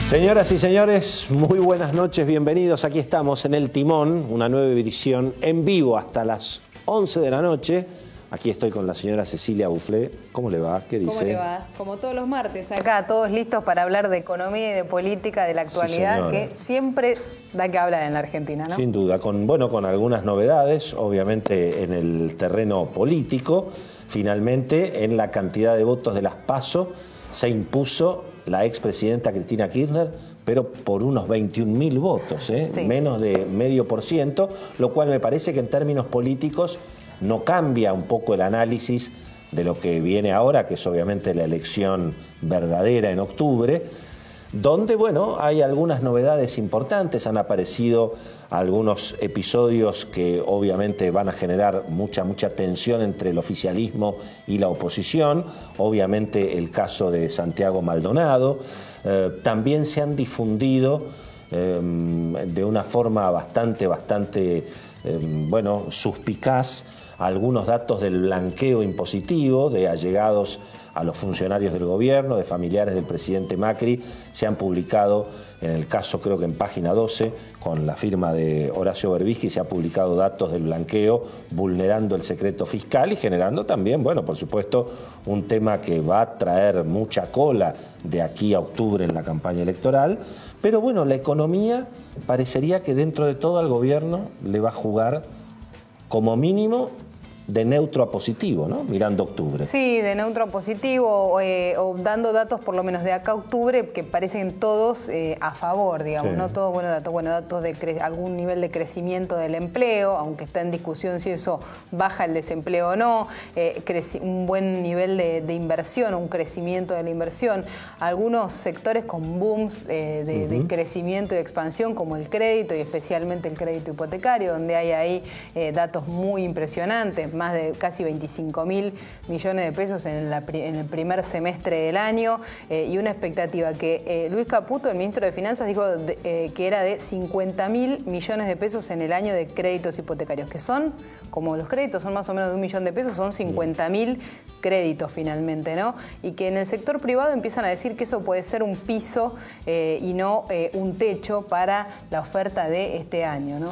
Señoras y señores, muy buenas noches, bienvenidos. Aquí estamos en El Timón, una nueva edición en vivo hasta las 11 de la noche. Aquí estoy con la señora Cecilia Bufflé. ¿Cómo le va? ¿Qué dice? ¿Cómo le va? Como todos los martes, acá todos listos para hablar de economía y de política, de la actualidad, que siempre da que hablar en la Argentina, ¿no? Sin duda, con algunas novedades, obviamente en el terreno político. Finalmente, en la cantidad de votos de las PASO, se impuso la expresidenta Cristina Kirchner, pero por unos 21.000 votos, Sí. Menos de 0,5%, lo cual me parece que en términos políticos no cambia un poco el análisis de lo que viene ahora, que es obviamente la elección verdadera en octubre, donde, bueno, hay algunas novedades importantes, han aparecido algunos episodios que obviamente van a generar mucha tensión entre el oficialismo y la oposición, obviamente el caso de Santiago Maldonado, también se han difundido de una forma bastante suspicaz algunos datos del blanqueo impositivo de allegados a los funcionarios del gobierno, de familiares del presidente Macri. Se han publicado, en el caso creo que en Página 12, con la firma de Horacio Berbisky, se han publicado datos del blanqueo vulnerando el secreto fiscal y generando también, bueno, por supuesto, un tema que va a traer mucha cola de aquí a octubre en la campaña electoral. Pero bueno, la economía parecería que dentro de todo al gobierno le va a jugar como mínimo de neutro a positivo, ¿no? Mirando octubre. Sí, de neutro a positivo, o dando datos por lo menos de acá a octubre que parecen todos a favor, digamos, Sí. no todos datos de algún nivel de crecimiento del empleo, aunque está en discusión si eso baja el desempleo o no, un buen nivel de inversión, un crecimiento de la inversión, algunos sectores con booms de crecimiento y expansión como el crédito y especialmente el crédito hipotecario, donde hay ahí datos muy impresionantes, más de casi 25.000 millones de pesos en el primer semestre del año, y una expectativa que Luis Caputo, el ministro de Finanzas, dijo que era de 50.000 millones de pesos en el año de créditos hipotecarios, que son, como los créditos son más o menos de 1 millón de pesos, son 50.000 créditos finalmente, ¿no? Y que en el sector privado empiezan a decir que eso puede ser un piso y no un techo para la oferta de este año, ¿no?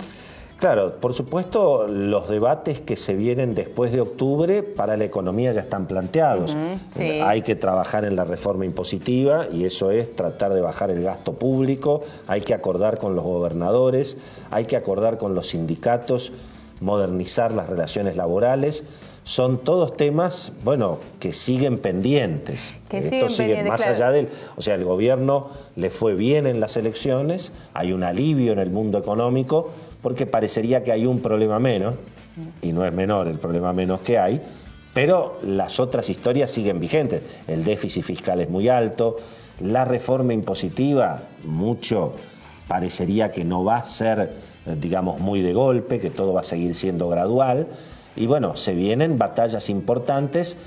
Claro, por supuesto, los debates que se vienen después de octubre para la economía ya están planteados. Sí. Hay que trabajar en la reforma impositiva y eso es tratar de bajar el gasto público, hay que acordar con los gobernadores, hay que acordar con los sindicatos, modernizar las relaciones laborales. Son todos temas, bueno, que siguen pendientes. Esto sigue más allá del... O sea, el gobierno le fue bien en las elecciones, hay un alivio en el mundo económico, porque parecería que hay un problema menos, y no es menor el problema menos que hay, pero las otras historias siguen vigentes. El déficit fiscal es muy alto, la reforma impositiva, mucho parecería que no va a ser, digamos, muy de golpe, que todo va a seguir siendo gradual. Y bueno, se vienen batallas importantes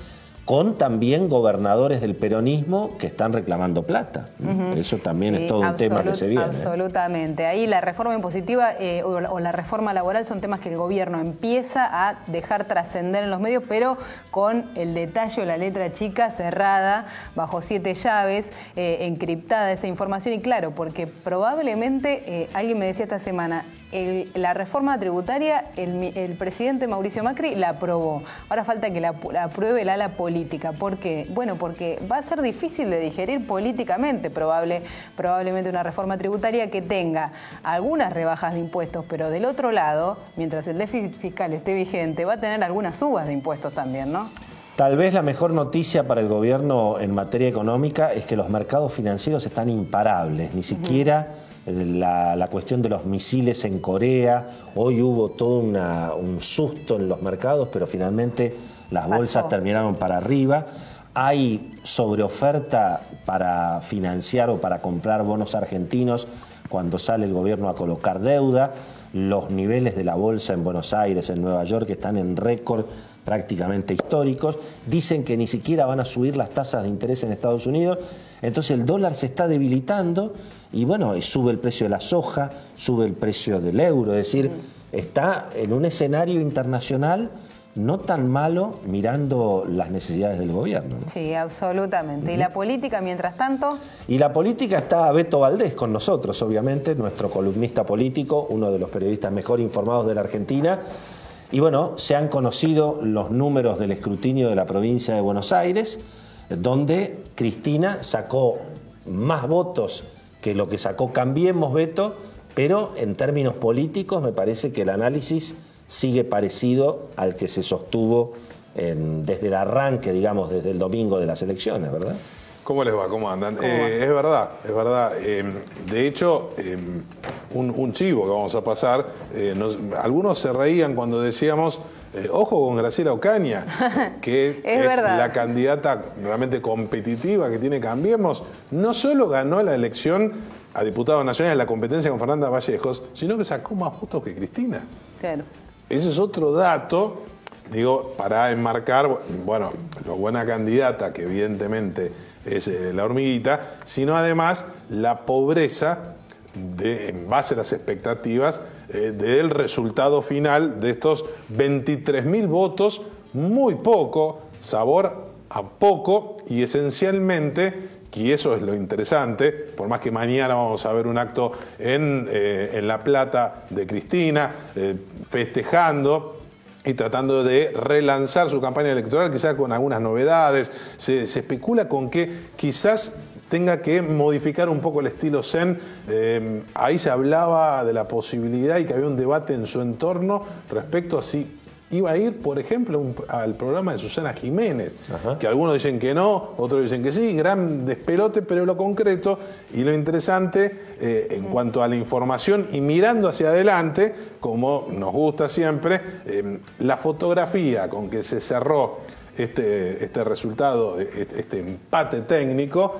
con también gobernadores del peronismo que están reclamando plata. Eso también es todo un tema que se viene. Absolutamente. Ahí la reforma impositiva o la reforma laboral son temas que el gobierno empieza a dejar trascender en los medios, pero con el detalle o la letra chica cerrada, bajo 7 llaves, encriptada esa información. Y claro, porque probablemente, alguien me decía esta semana, la reforma tributaria, el presidente Mauricio Macri la aprobó. Ahora falta que la apruebe el ala política. ¿Por qué? Bueno, porque va a ser difícil de digerir políticamente probablemente una reforma tributaria que tenga algunas rebajas de impuestos, pero del otro lado, mientras el déficit fiscal esté vigente, va a tener algunas subas de impuestos también, ¿no? Tal vez la mejor noticia para el gobierno en materia económica es que los mercados financieros están imparables, ni siquiera... La cuestión de los misiles en Corea, hoy hubo todo un susto en los mercados, pero finalmente las bolsas terminaron para arriba. Hay sobreoferta para financiar o para comprar bonos argentinos cuando sale el gobierno a colocar deuda. Los niveles de la bolsa en Buenos Aires, en Nueva York, están en récord prácticamente históricos. Dicen que ni siquiera van a subir las tasas de interés en Estados Unidos. Entonces el dólar se está debilitando y bueno, sube el precio de la soja, sube el precio del euro. Es decir, está en un escenario internacional no tan malo mirando las necesidades del gobierno, ¿no? Sí, absolutamente. ¿Y la política, mientras tanto? Y la política está Beto Valdés con nosotros, obviamente, nuestro columnista político, uno de los periodistas mejor informados de la Argentina. Y bueno, se han conocido los números del escrutinio de la provincia de Buenos Aires, donde Cristina sacó más votos que lo que sacó Cambiemos, Beto, pero en términos políticos me parece que el análisis sigue parecido al que se sostuvo desde el arranque, digamos, desde el domingo de las elecciones, ¿verdad? ¿Cómo les va? ¿Cómo andan? Es verdad, es verdad. De hecho, un chivo que vamos a pasar, algunos se reían cuando decíamos, ojo con Graciela Ocaña, que es la candidata realmente competitiva que tiene Cambiemos. No solo ganó la elección a diputado nacional en la competencia con Fernanda Vallejos, sino que sacó más votos que Cristina. Claro. Ese es otro dato, digo, para enmarcar, bueno, lo buena candidata que evidentemente es la Hormiguita, sino además la pobreza en base a las expectativas del resultado final de estos 23.000 votos, muy poco, sabor a poco y esencialmente, y eso es lo interesante, por más que mañana vamos a ver un acto en La Plata de Cristina, festejando y tratando de relanzar su campaña electoral, quizás con algunas novedades. Se especula con que quizás tenga que modificar un poco el estilo Zen. Ahí se hablaba de la posibilidad y que había un debate en su entorno respecto a si iba a ir, por ejemplo, al programa de Susana Jiménez, que algunos dicen que no, otros dicen que sí, gran despelote, pero lo concreto y lo interesante en cuanto a la información y mirando hacia adelante, como nos gusta siempre, la fotografía con que se cerró este resultado, este empate técnico,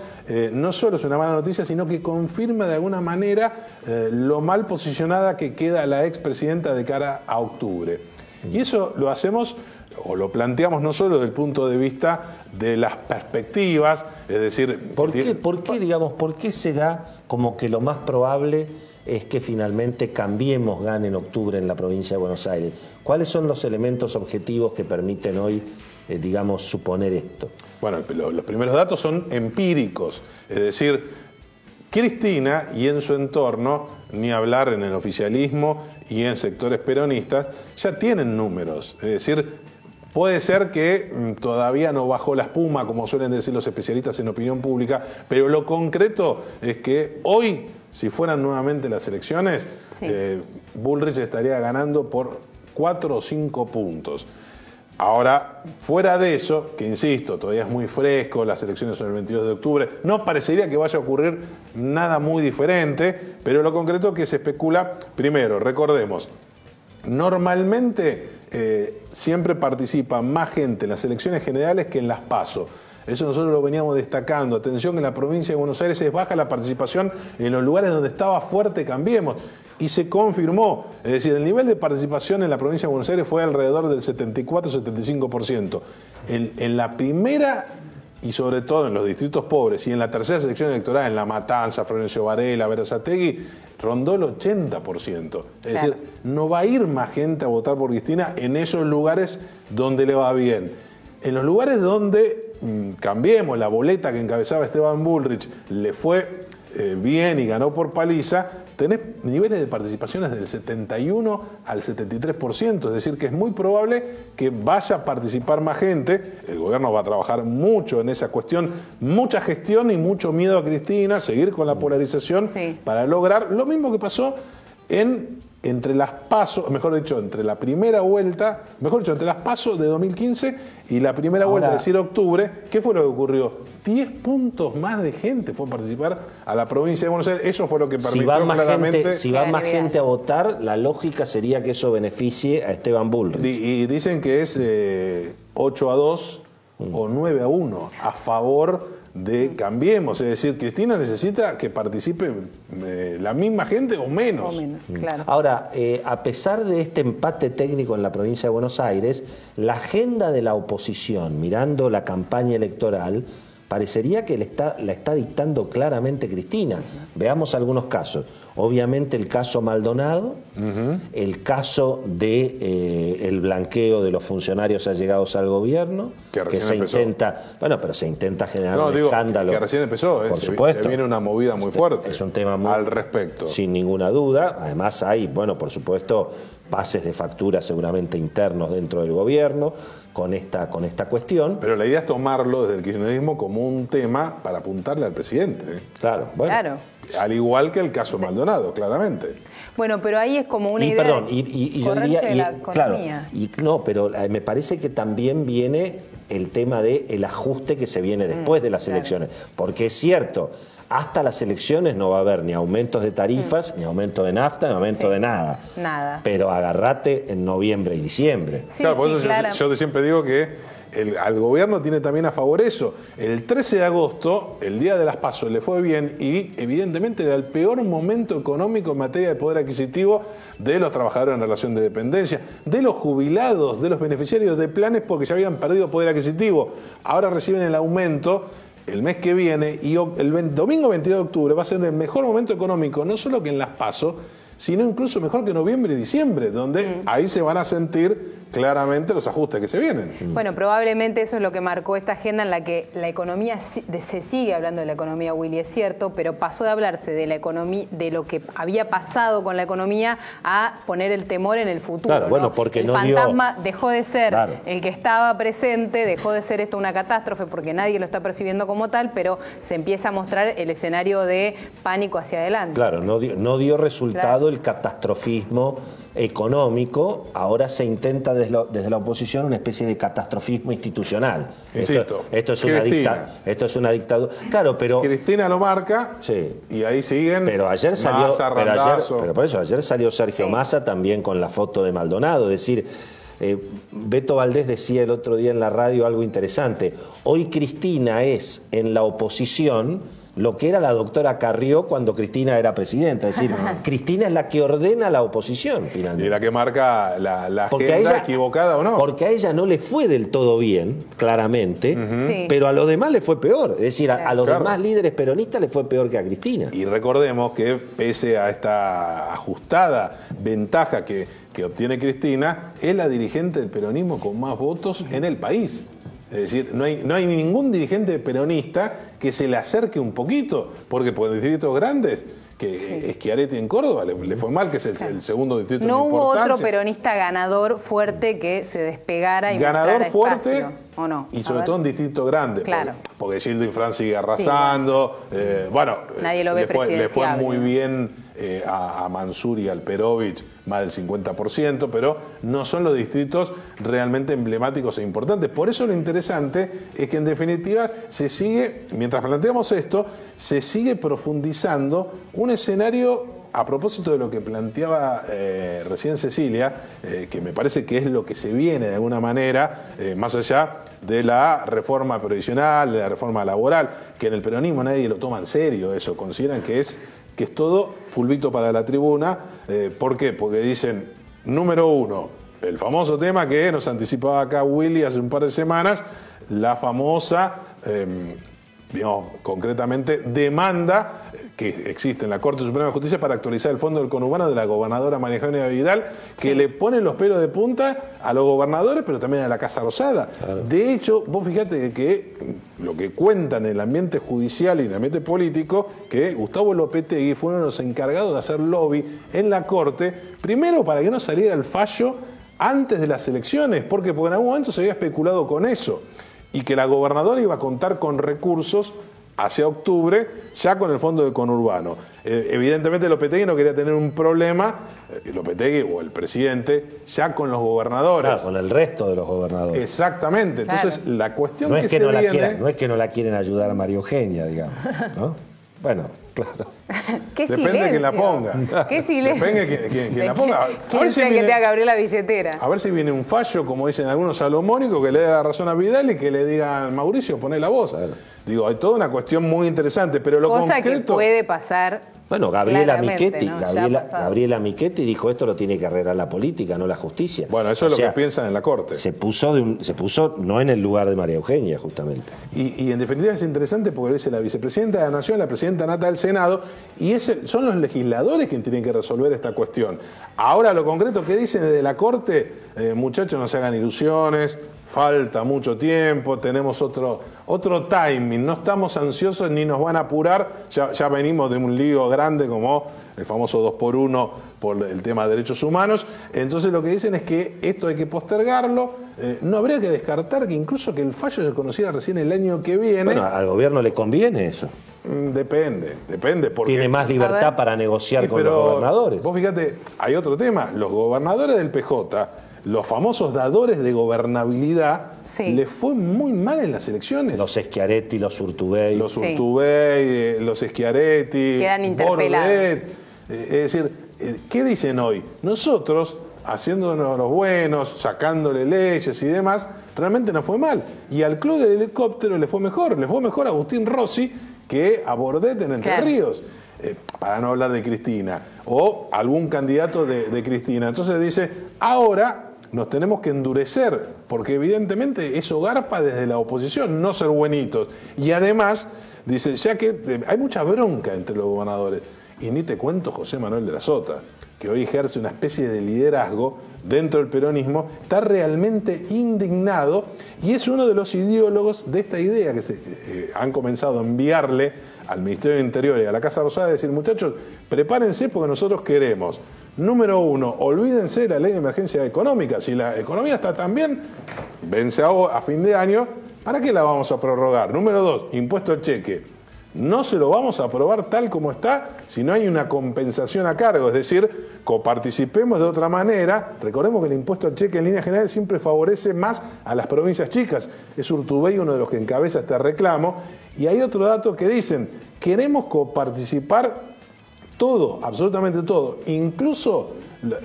no solo es una mala noticia, sino que confirma de alguna manera lo mal posicionada que queda la expresidenta de cara a octubre. Y eso lo hacemos o lo planteamos no solo desde el punto de vista de las perspectivas, es decir... ¿Por qué se da como que lo más probable es que finalmente Cambiemos gane en octubre en la provincia de Buenos Aires? ¿Cuáles son los elementos objetivos que permiten hoy, digamos, suponer esto? Bueno, los primeros datos son empíricos, es decir, Cristina y en su entorno, ni hablar en el oficialismo y en sectores peronistas, ya tienen números. Es decir, puede ser que todavía no bajó la espuma, como suelen decir los especialistas en opinión pública, pero lo concreto es que hoy, si fueran nuevamente las elecciones, Bullrich estaría ganando por 4 o 5 puntos. Ahora, fuera de eso, que insisto, todavía es muy fresco, las elecciones son el 22 de octubre, no parecería que vaya a ocurrir nada muy diferente, pero lo concreto es que se especula, primero, recordemos, normalmente siempre participa más gente en las elecciones generales que en las PASO. Eso nosotros lo veníamos destacando. Atención, en la provincia de Buenos Aires es baja la participación en los lugares donde estaba fuerte Cambiemos. Y se confirmó. Es decir, el nivel de participación en la provincia de Buenos Aires fue alrededor del 74-75%. En la primera, y sobre todo en los distritos pobres, y en la tercera sección electoral, en La Matanza, Florencio Varela, Berazategui, rondó el 80%. Es decir, no va a ir más gente a votar por Cristina en esos lugares donde le va bien. En los lugares donde Cambiemos, la boleta que encabezaba Esteban Bullrich, le fue bien y ganó por paliza, tenés niveles de participaciones del 71 al 73%, es decir, que es muy probable que vaya a participar más gente. El gobierno va a trabajar mucho en esa cuestión, mucha gestión y mucho miedo a Cristina, seguir con la polarización para lograr lo mismo que pasó entre las PASO, mejor dicho, entre la primera vuelta, entre las PASO de 2015 y la primera vuelta, es decir, octubre. ¿Qué fue lo que ocurrió? 10 puntos más de gente fue a participar a la provincia de Buenos Aires. Eso fue lo que permitió claramente... Si va más gente a votar, la lógica sería que eso beneficie a Esteban Bullrich. Y dicen que es 8-2 o 9-1 a favor de Cambiemos. Es decir, Cristina necesita que participe la misma gente o menos. Claro. Ahora, a pesar de este empate técnico en la provincia de Buenos Aires, la agenda de la oposición, mirando la campaña electoral, parecería que la está dictando claramente Cristina. Veamos algunos casos. Obviamente el caso Maldonado, el caso de el blanqueo de los funcionarios allegados al gobierno, que se intenta, bueno, pero se intenta generar un escándalo. Que recién empezó, por supuesto. Se viene una movida muy fuerte. Es un tema muy, al respecto. Sin ninguna duda. Además hay, bueno, por supuesto, pases de factura seguramente internos dentro del gobierno con esta cuestión. Pero la idea es tomarlo desde el kirchnerismo como un tema para apuntarle al presidente. Claro, bueno. Claro. Al igual que el caso Maldonado, claramente. Bueno, pero ahí es como una idea perdón, de yo diría, de la economía. Claro, no, pero me parece que también viene el tema del ajuste que se viene después de las elecciones. Porque es cierto, hasta las elecciones no va a haber ni aumentos de tarifas, ni aumento de nafta, ni aumento de nada. Nada. Pero agarrate en noviembre y diciembre. Sí, claro, por eso yo siempre digo que al gobierno tiene también a favor eso. El 13 de agosto, el día de las PASO, le fue bien y evidentemente era el peor momento económico en materia de poder adquisitivo de los trabajadores en relación de dependencia, de los jubilados, de los beneficiarios de planes porque ya habían perdido poder adquisitivo. Ahora reciben el aumento el mes que viene y el domingo 22 de octubre va a ser el mejor momento económico, no solo que en las PASO, sino incluso mejor que noviembre y diciembre, donde ahí se van a sentir claramente los ajustes que se vienen. Bueno, probablemente eso es lo que marcó esta agenda en la que la economía, se sigue hablando de la economía, Willy, es cierto, pero pasó de hablarse de la economía, de lo que había pasado con la economía a poner el temor en el futuro. Claro, bueno, porque el fantasma dejó de ser el que estaba presente, dejó de ser esto una catástrofe porque nadie lo está percibiendo como tal, pero se empieza a mostrar el escenario de pánico hacia adelante. Claro, no dio resultado el catastrofismo económico, ahora se intenta desde la oposición una especie de catastrofismo institucional. Insisto, esto es una dictadura. Claro, pero Cristina lo marca y ahí siguen. Pero ayer salió, Massa, pero por eso ayer salió Sergio Massa también con la foto de Maldonado, es decir, Beto Valdés decía el otro día en la radio algo interesante. Hoy Cristina es en la oposición lo que era la doctora Carrió cuando Cristina era presidenta. Es decir, Cristina es la que ordena la oposición, finalmente. Y la que marca la agenda equivocada o no. Porque a ella no le fue del todo bien, claramente, pero a los demás le fue peor. Es decir, a los demás líderes peronistas le fue peor que a Cristina. Y recordemos que pese a esta ajustada ventaja que obtiene Cristina, es la dirigente del peronismo con más votos en el país. Es decir, no hay ningún dirigente peronista que se le acerque un poquito, porque por distritos grandes, que Schiaretti en Córdoba le fue mal, que es el segundo distrito de importancia. No hubo otro peronista ganador fuerte que se despegara y ganador fuerte espacio, ¿o no? Y sobre todo en distritos grandes. Claro. Porque Gildo Infran sigue arrasando. Bueno, nadie lo ve le fue muy bien a Mansur y al Perovich, más del 50%, pero no son los distritos realmente emblemáticos e importantes. Por eso lo interesante es que en definitiva se sigue, mientras planteamos esto, se sigue profundizando un escenario a propósito de lo que planteaba recién Cecilia, que me parece que es lo que se viene de alguna manera, más allá de la reforma previsional, de la reforma laboral, que en el peronismo nadie lo toma en serio eso, consideran que es todo fulbito para la tribuna. ¿Por qué? Porque dicen, número uno, el famoso tema que nos anticipaba acá Willy hace un par de semanas, la famosa, digamos, concretamente, demanda que existe en la Corte Suprema de Justicia para actualizar el fondo del conurbano de la gobernadora María Eugenia Vidal, que le pone los pelos de punta a los gobernadores, pero también a la Casa Rosada. Claro. De hecho, vos fíjate que lo que cuentan en el ambiente judicial y en el ambiente político, que Gustavo Lopetegui fue uno de los encargados de hacer lobby en la Corte, primero para que no saliera el fallo antes de las elecciones, porque en algún momento se había especulado con eso, y que la gobernadora iba a contar con recursos hacia octubre, ya con el fondo de conurbano. Evidentemente Lopetegui no quería tener un problema, Lopetegui o el presidente, ya con los gobernadores. Claro, con el resto de los gobernadores. Exactamente. Entonces, claro, la cuestión no es que no es que no la quieren ayudar a María Eugenia, digamos, ¿no? Bueno, claro. ¿Qué depende de quién la ponga. ¿Qué silencio? Depende de quién la ponga. ¿Quién sea que tenga que abrir la billetera? A ver si viene un fallo, como dicen algunos salomónicos, que le dé la razón a Vidal y que le digan, Mauricio, poné la voz. Claro. Digo, hay toda una cuestión muy interesante, pero lo cosa concreto... que puede pasar Bueno, Gabriela Claramente, Michetti, ¿no? Gabriela Michetti dijo esto lo tiene que arreglar la política, no la justicia. Bueno, eso es lo que piensan en la Corte. Se puso no en el lugar de María Eugenia, justamente. Y en definitiva es interesante porque lo dice la vicepresidenta de la Nación, la presidenta nata del Senado, y son los legisladores quienes tienen que resolver esta cuestión. Ahora lo concreto que dicen desde la Corte, muchachos, no se hagan ilusiones, falta mucho tiempo, tenemos otro timing, no estamos ansiosos ni nos van a apurar, ya venimos de un lío grande como el famoso 2x1 por el tema de derechos humanos, entonces lo que dicen es que esto hay que postergarlo, no habría que descartar que incluso que el fallo se conociera recién el año que viene. Bueno, ¿al gobierno le conviene eso? Depende. Porque tiene más libertad para negociar con los gobernadores. Vos fíjate, hay otro tema, los gobernadores del PJ, los famosos dadores de gobernabilidad, les fue muy mal en las elecciones. Los Schiaretti, los Urtubey. Los Urtubey, los Schiaretti. Quedan interpelados. Es decir, ¿qué dicen hoy? Nosotros, haciéndonos los buenos, sacándole leyes y demás, realmente nos fue mal. Y al club del helicóptero le fue mejor. Le fue mejor a Agustín Rossi que a Bordet en Entre Ríos. Para no hablar de Cristina. O algún candidato de Cristina. Entonces dice, ahora nos tenemos que endurecer, porque evidentemente eso garpa desde la oposición, no ser buenitos. Y además, dice, ya que hay mucha bronca entre los gobernadores, y ni te cuento José Manuel de la Sota, que hoy ejerce una especie de liderazgo dentro del peronismo, está realmente indignado y es uno de los ideólogos de esta idea que se han comenzado a enviarle al Ministerio del Interior y a la Casa Rosada, de decir, muchachos, prepárense porque nosotros queremos. Número uno, olvídense de la ley de emergencia económica. Si la economía está tan bien, vence a fin de año, ¿para qué la vamos a prorrogar? Número dos, impuesto al cheque. No se lo vamos a aprobar tal como está si no hay una compensación a cargo, es decir, coparticipemos de otra manera. Recordemos que el impuesto al cheque en líneas generales siempre favorece más a las provincias chicas. Es Urtubey uno de los que encabeza este reclamo. Y hay otro dato que dicen, queremos coparticipar todo, absolutamente todo, incluso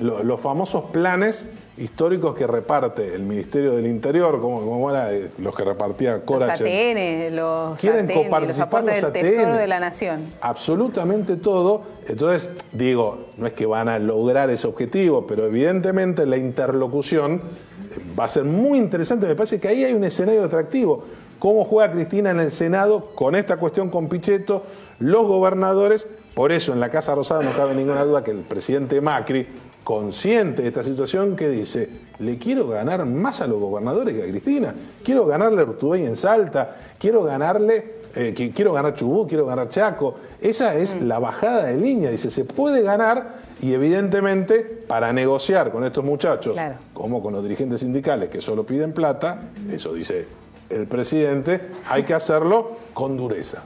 los famosos planes históricos que reparte el Ministerio del Interior, como era los que repartía Corach. Los ATN, los aportes del Tesoro de la Nación. Absolutamente todo. Entonces, digo, no es que van a lograr ese objetivo, pero evidentemente la interlocución va a ser muy interesante. Me parece que ahí hay un escenario atractivo. Cómo juega Cristina en el Senado con esta cuestión con Pichetto, los gobernadores. Por eso en la Casa Rosada no cabe ninguna duda que el presidente Macri, consciente de esta situación, que dice, le quiero ganar más a los gobernadores que a Cristina, quiero ganarle a Urtubey en Salta, quiero ganar Chubut, quiero ganar Chaco. Esa es la bajada de línea, dice, se puede ganar y evidentemente para negociar con estos muchachos, como con los dirigentes sindicales que solo piden plata, eso dice el presidente, hay que hacerlo con dureza.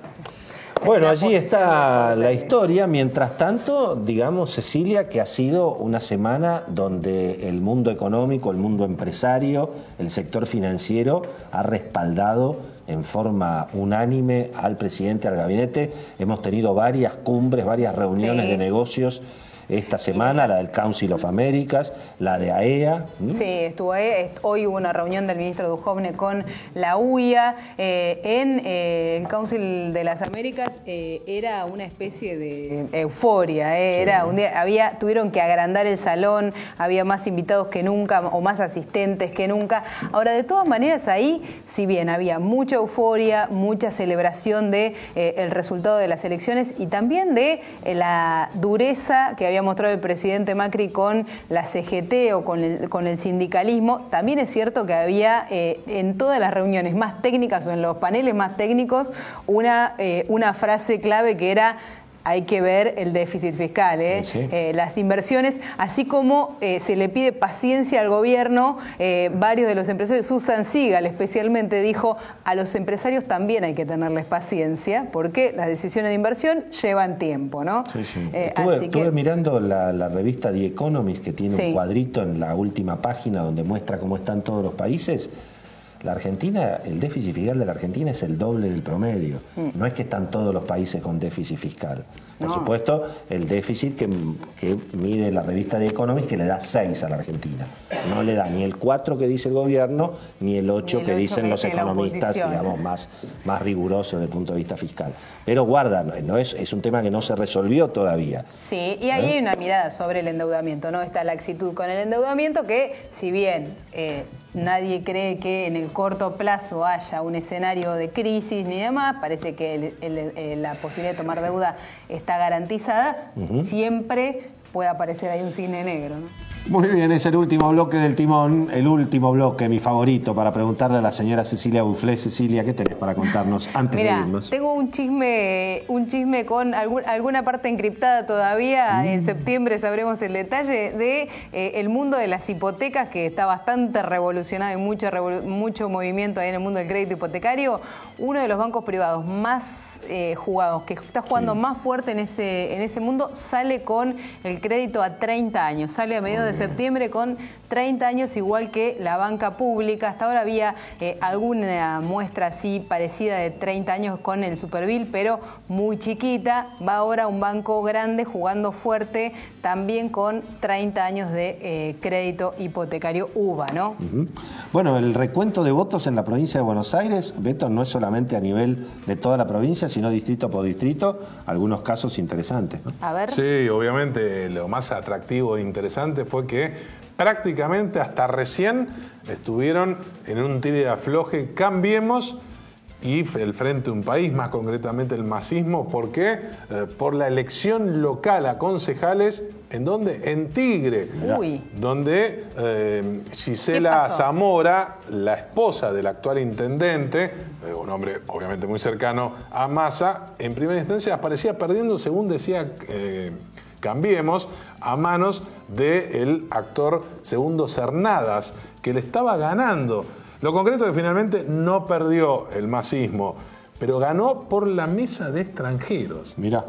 Bueno, allí está la historia. Mientras tanto, digamos, Cecilia, que ha sido una semana donde el mundo económico, el mundo empresario, el sector financiero ha respaldado en forma unánime al presidente, al gabinete. Hemos tenido varias cumbres, varias reuniones de negocios esta semana, la del Council of Americas, la de AEA. Sí, estuvo hoy hubo una reunión del ministro Duhovne con la UIA. En el Council de las Américas era una especie de euforia. Era un día, tuvieron que agrandar el salón, había más invitados que nunca o más asistentes que nunca. Ahora, de todas maneras, ahí, si bien había mucha euforia, mucha celebración de el resultado de las elecciones y también de la dureza que había mostrado el presidente Macri con la CGT o con el sindicalismo, también es cierto que había en todas las reuniones más técnicas o en los paneles más técnicos una frase clave que era: hay que ver el déficit fiscal, las inversiones, así como se le pide paciencia al gobierno. Varios de los empresarios, Susan Sigal especialmente, dijo, a los empresarios también hay que tenerles paciencia, porque las decisiones de inversión llevan tiempo, ¿no? Estuve mirando la revista The Economist, que tiene un cuadrito en la última página donde muestra cómo están todos los países. La Argentina, el déficit fiscal de la Argentina es el doble del promedio. No es que están todos los países con déficit fiscal. Por supuesto, el déficit que mide la revista The Economist, que le da 6 a la Argentina. No le da ni el 4 que dice el gobierno, ni el 8 que dicen los economistas, digamos, más rigurosos desde el punto de vista fiscal. Pero guarda, es un tema que no se resolvió todavía. Sí, y ahí hay una mirada sobre el endeudamiento, ¿no? Está la actitud con el endeudamiento que, si bien nadie cree que en el corto plazo haya un escenario de crisis ni demás, parece que la posibilidad de tomar deuda está garantizada, siempre puede aparecer ahí un cisne negro, ¿no? Muy bien, es el último bloque del timón, el último bloque, mi favorito, para preguntarle a la señora Cecilia Bouflé. Cecilia, ¿qué tenés para contarnos antes de irnos? Tengo un chisme con alguna parte encriptada todavía. En septiembre sabremos el detalle de el mundo de las hipotecas, que está bastante revolucionado y mucho movimiento ahí en el mundo del crédito hipotecario. Uno de los bancos privados más jugados, que está jugando más fuerte en ese mundo, sale con el crédito a 30 años. Sale a mediados de septiembre con 30 años, igual que la banca pública. Hasta ahora había alguna muestra así parecida de 30 años con el Superbil, pero muy chiquita. Va ahora un banco grande jugando fuerte también con 30 años de crédito hipotecario UVA, ¿no? Bueno, el recuento de votos en la provincia de Buenos Aires, Beto, no es solamente a nivel de toda la provincia, sino distrito por distrito, algunos casos interesantes, ¿no? A ver. Sí, obviamente lo más atractivo e interesante fue que prácticamente hasta recién estuvieron en un tire de afloje Cambiemos y el Frente Un País, más concretamente el masismo. ¿Por qué? Por la elección local a concejales. ¿En dónde? En Tigre. Uy. Donde Gisela Zamora, la esposa del actual intendente, un hombre obviamente muy cercano a Massa, en primera instancia aparecía perdiendo, según decía Cambiemos, a manos del actor Segundo Cernadas, que le estaba ganando. Lo concreto es que finalmente no perdió el masismo, pero ganó por la mesa de extranjeros. Mirá.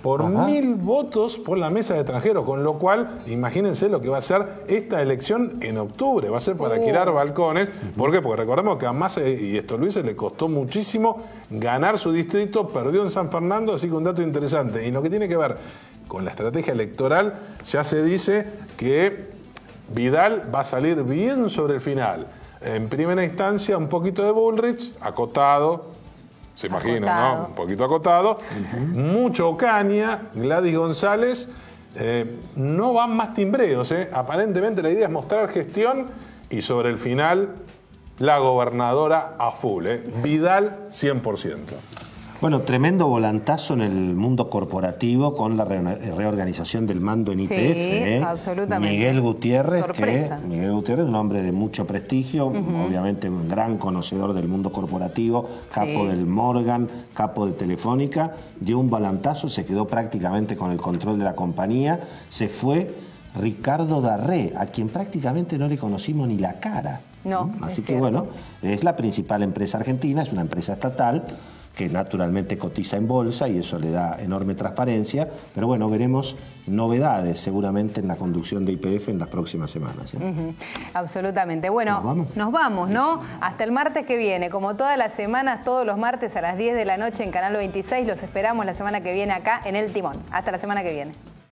Por 1000 votos por la mesa de extranjeros, con lo cual, imagínense lo que va a ser esta elección en octubre. Va a ser para alquilar balcones. ¿Por qué? Porque recordemos que a Massa y Stolbizer le costó muchísimo ganar su distrito, perdió en San Fernando, así que un dato interesante. Y lo que tiene que ver con la estrategia electoral, ya se dice que Vidal va a salir bien sobre el final. En primera instancia, un poquito de Bullrich, acotado. Se imagina, ¿no? Un poquito acotado. Mucho Ocaña, Gladys González. No van más timbreos, ¿eh? Aparentemente la idea es mostrar gestión y sobre el final la gobernadora a full, ¿eh? Vidal 100%. Bueno, tremendo volantazo en el mundo corporativo con la reorganización del mando en YPF. Sí, absolutamente. Miguel Gutiérrez, sorpresa. Miguel Gutiérrez, un hombre de mucho prestigio, obviamente un gran conocedor del mundo corporativo, capo del Morgan, capo de Telefónica, dio un volantazo, se quedó prácticamente con el control de la compañía, se fue Ricardo Darré, a quien prácticamente no le conocimos ni la cara. No, así que bueno, es la principal empresa argentina, es una empresa estatal, que naturalmente cotiza en bolsa y eso le da enorme transparencia, pero bueno, veremos novedades seguramente en la conducción de YPF en las próximas semanas, ¿eh? Absolutamente. Bueno, nos vamos, ¿no? Hasta el martes que viene, como todas las semanas, todos los martes a las 10 de la noche en Canal 26, los esperamos la semana que viene acá en El Timón. Hasta la semana que viene.